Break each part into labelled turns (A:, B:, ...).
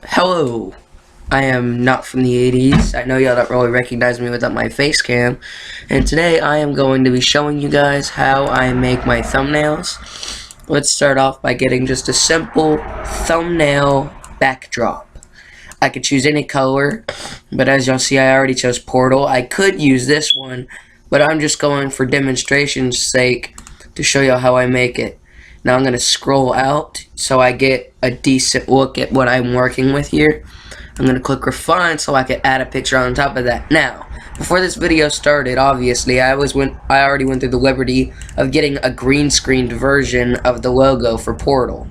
A: Hello, I am not from the 80s. I know y'all don't really recognize me without my face cam. And today I am going to be showing you guys how I make my thumbnails. Let's start off by getting just a simple thumbnail backdrop. I could choose any color, but as y'all see I already chose Portal. I could use this one, but I'm just going for demonstration's sake to show y'all how I make it. Now I'm going to scroll out so I get a decent look at what I'm working with here. I'm going to click refine so I can add a picture on top of that. Now, before this video started, obviously, I already went through the liberty of getting a green screened version of the logo for Portal.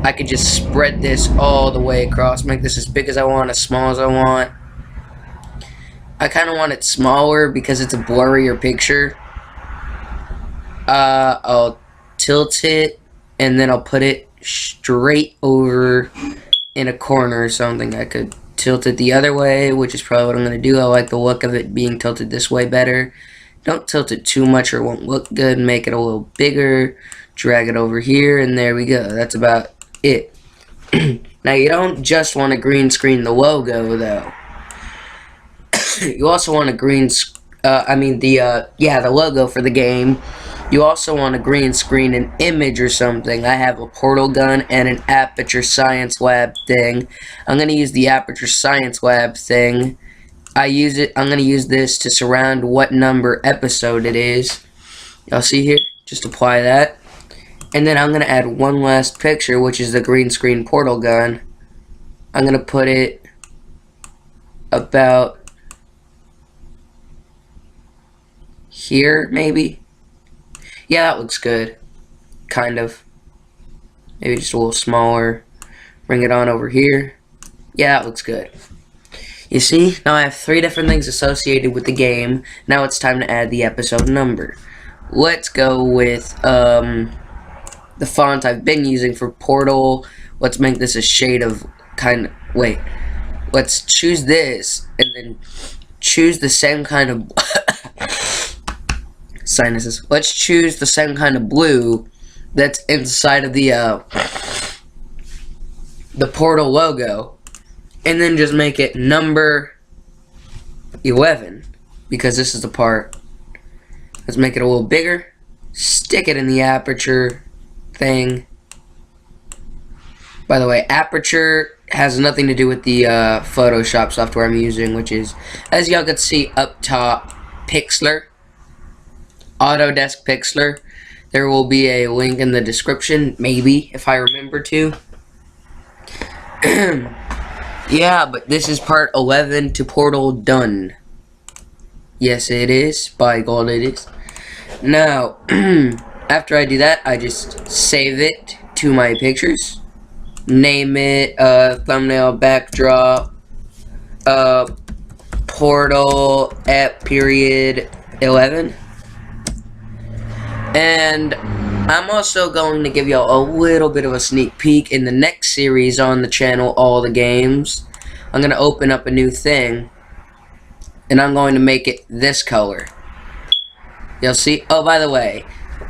A: I could just spread this all the way across, make this as big as I want, as small as I want. I kind of want it smaller because it's a blurrier picture. I'll tilt it, and then I'll put it straight over in a corner or something. I could tilt it the other way, which is probably what I'm going to do. I like the look of it being tilted this way better. Don't tilt it too much or it won't look good. Make it a little bigger. Drag it over here, and there we go. That's about it. Now, you don't just want to green screen the logo, though. You also want to the logo for the game. You also want to green screen an image or something. I have a portal gun and an aperture science lab thing. I'm going to use the aperture science lab thing. I'm going to use this to surround what number episode it is. Y'all see here? Just apply that. And then I'm going to add one last picture, which is the green screen portal gun. I'm going to put it about here, maybe. Yeah, that looks good. Kind of. Maybe just a little smaller. Bring it on over here. Yeah, that looks good. You see, now I have 3 different things associated with the game. Now it's time to add the episode number. Let's go with the font I've been using for Portal. Let's make this a shade of let's choose this and then choose the same kind of sinuses. Let's choose the same kind of blue that's inside of the Portal logo, and then just make it number 11 because this is the part. Let's make it a little bigger. Stick it in the aperture thing. By the way, aperture has nothing to do with the Photoshop software I'm using, which is, as y'all can see up top, Pixlr. Autodesk Pixlr. There will be a link in the description, maybe, if I remember to. Yeah, but this is part 11 to Portal done. Yes, it is. By God, it is. Now, after I do that, I just save it to my pictures. Name it, thumbnail backdrop, Portal at period 11. And I'm also going to give y'all a little bit of a sneak peek in the next series on the channel, All the Games. I'm going to open up a new thing, and I'm going to make it this color. You'll see. Oh, by the way,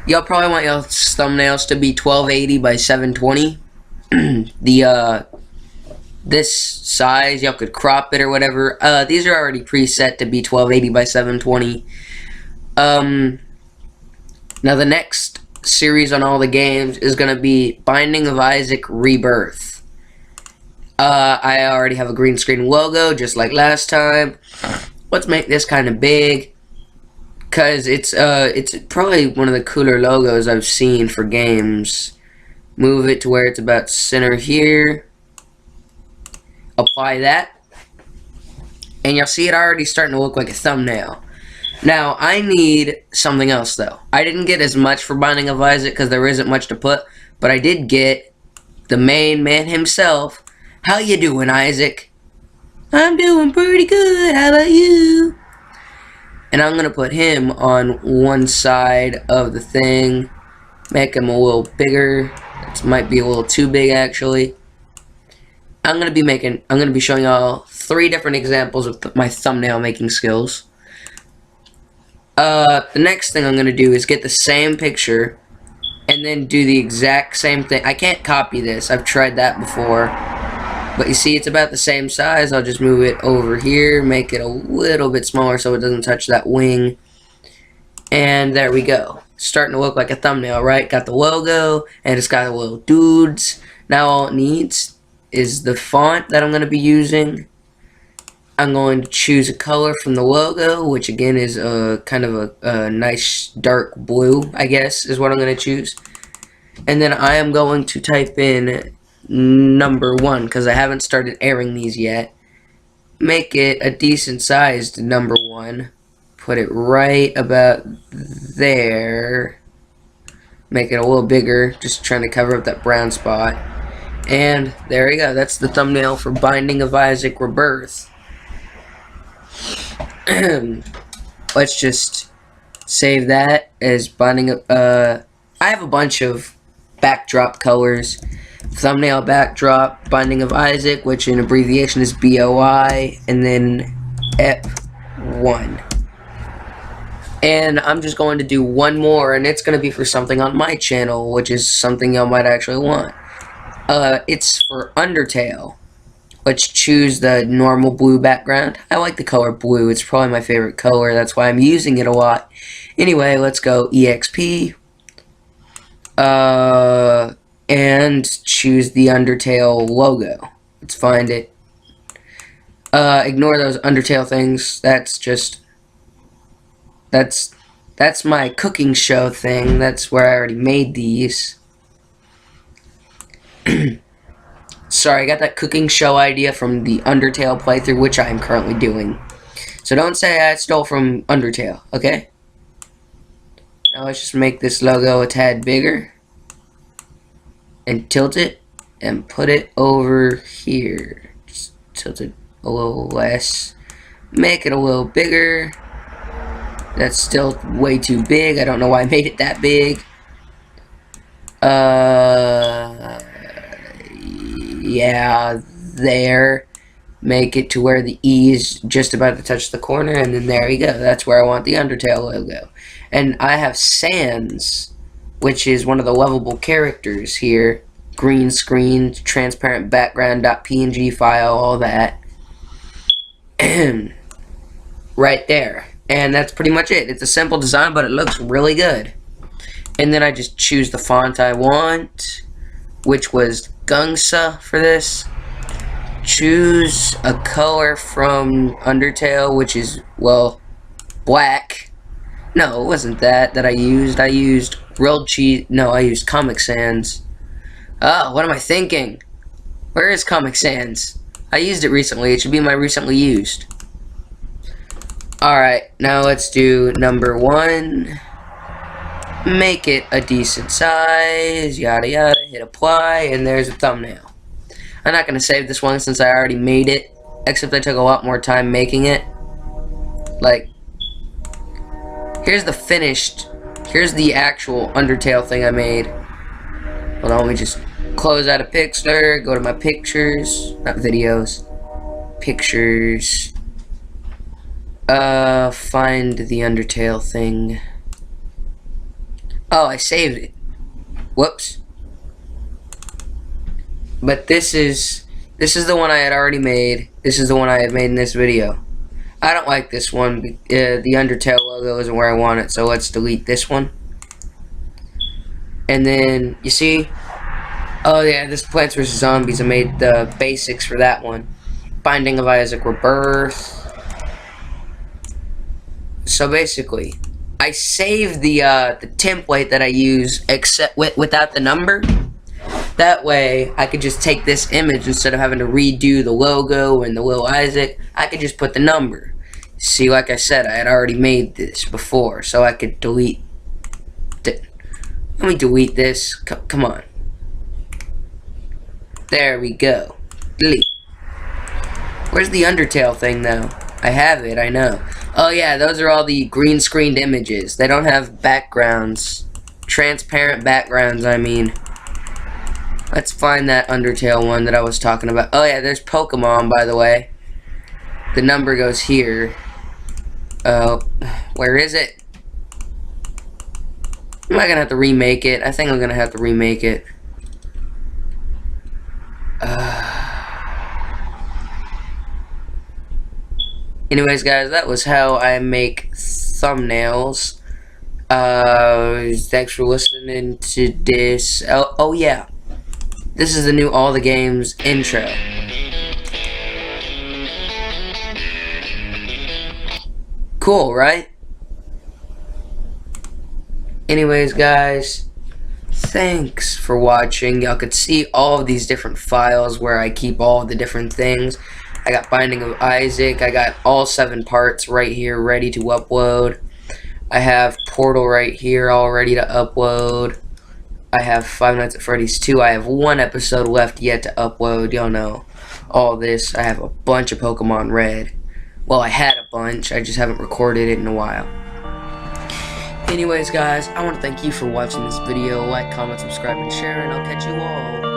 A: y'all probably want y'all thumbnails to be 1280 by 720. This size, y'all could crop it or whatever. These are already preset to be 1280 by 720. Now the next series on All the Games is going to be Binding of Isaac Rebirth. I already have a green screen logo, just like last time. Let's make this kind of big, because it's probably one of the cooler logos I've seen for games. Move it to where it's about center here. Apply that. And you'll see it already starting to look like a thumbnail. Now, I need something else, though. I didn't get as much for Binding of Isaac because there isn't much to put, but I did get the main man himself. How you doing, Isaac? I'm doing pretty good. How about you? And I'm going to put him on one side of the thing. Make him a little bigger. This might be a little too big, actually. I'm going to be showing y'all 3 different examples of my thumbnail making skills. The next thing I'm going to do is get the same picture and then do the exact same thing. I can't copy this. I've tried that before. But you see, it's about the same size. I'll just move it over here, make it a little bit smaller so it doesn't touch that wing. And there we go. Starting to look like a thumbnail, right? Got the logo, and it's got the little dudes. Now all it needs is the font that I'm going to be using. I'm going to choose a color from the logo, which again is kind of a nice dark blue, I guess, is what I'm going to choose. And then I am going to type in number 1, because I haven't started airing these yet. Make it a decent sized number 1. Put it right about there. Make it a little bigger, just trying to cover up that brown spot. And there you go, that's the thumbnail for Binding of Isaac Rebirth. Let's just save that as Binding of, I have a bunch of backdrop colors. Thumbnail backdrop, Binding of Isaac, which in abbreviation is BOI, and then EP1. And I'm just going to do one more, and it's going to be for something on my channel, which is something y'all might actually want. It's for Undertale. Let's choose the normal blue background. I like the color blue. It's probably my favorite color. That's why I'm using it a lot. Anyway, let's go EXP. And choose the Undertale logo. Let's find it. Ignore those Undertale things. That's my cooking show thing. That's where I already made these. Sorry, I got that cooking show idea from the Undertale playthrough, which I am currently doing. So don't say I stole from Undertale, okay? Now let's just make this logo a tad bigger. And tilt it. And put it over here. Just tilt it a little less. Make it a little bigger. That's still way too big. I don't know why I made it that big. Yeah, there. Make it to where the E is just about to touch the corner, and then there you go. That's where I want the Undertale logo. And I have Sans, which is one of the lovable characters here. Green screen, transparent background, .png file, all that. Right there. And that's pretty much it. It's a simple design, but it looks really good. And then I just choose the font I want, which was Gungsa for this. Choose a color from Undertale, which is, well, black. No, it wasn't that I used. I used grilled cheese. No, I used Comic Sans. Oh, what am I thinking? Where is Comic Sans? I used it recently. It should be my recently used. Alright, now let's do number 1. Make it a decent size, yada yada, hit apply, and there's a thumbnail. I'm not going to save this one since I already made it, except I took a lot more time making it. Like, here's the actual Undertale thing I made. Hold on, let me just close out of Pixlr, go to my pictures, not videos, pictures. Find the Undertale thing. Oh, I saved it. Whoops. But this is the one I had already made. This is the one I had made in this video. I don't like this one. The Undertale logo isn't where I want it, so let's delete this one. And then, you see? Oh yeah, this Plants vs. Zombies. I made the basics for that one. Binding of Isaac Rebirth. So basically, I saved the template that I use except without the number. That way, I could just take this image instead of having to redo the logo and the little Isaac. I could just put the number. See, like I said, I had already made this before, so I could delete. Let me delete this. Come on. There we go. Delete. Where's the Undertale thing, though? I have it, I know. Oh yeah, those are all the green screened images. They don't have backgrounds. Transparent backgrounds, I mean. Let's find that Undertale one that I was talking about. Oh yeah, there's Pokemon, by the way. The number goes here. Where is it? Am I gonna have to remake it? I think I'm gonna have to remake it. Anyways, guys, that was how I make thumbnails. Thanks for listening to this. Oh yeah, this is the new All the Games intro. Cool, right? Anyways, guys, thanks for watching. Y'all could see all of these different files where I keep all the different things. I got Binding of Isaac. I got all 7 parts right here ready to upload. I have Portal right here all ready to upload. I have Five Nights at Freddy's 2. I have 1 episode left yet to upload. Y'all know all this. I have a bunch of Pokemon Red. Well, I had a bunch. I just haven't recorded it in a while. Anyways, guys, I want to thank you for watching this video. Like, comment, subscribe, and share, and I'll catch you all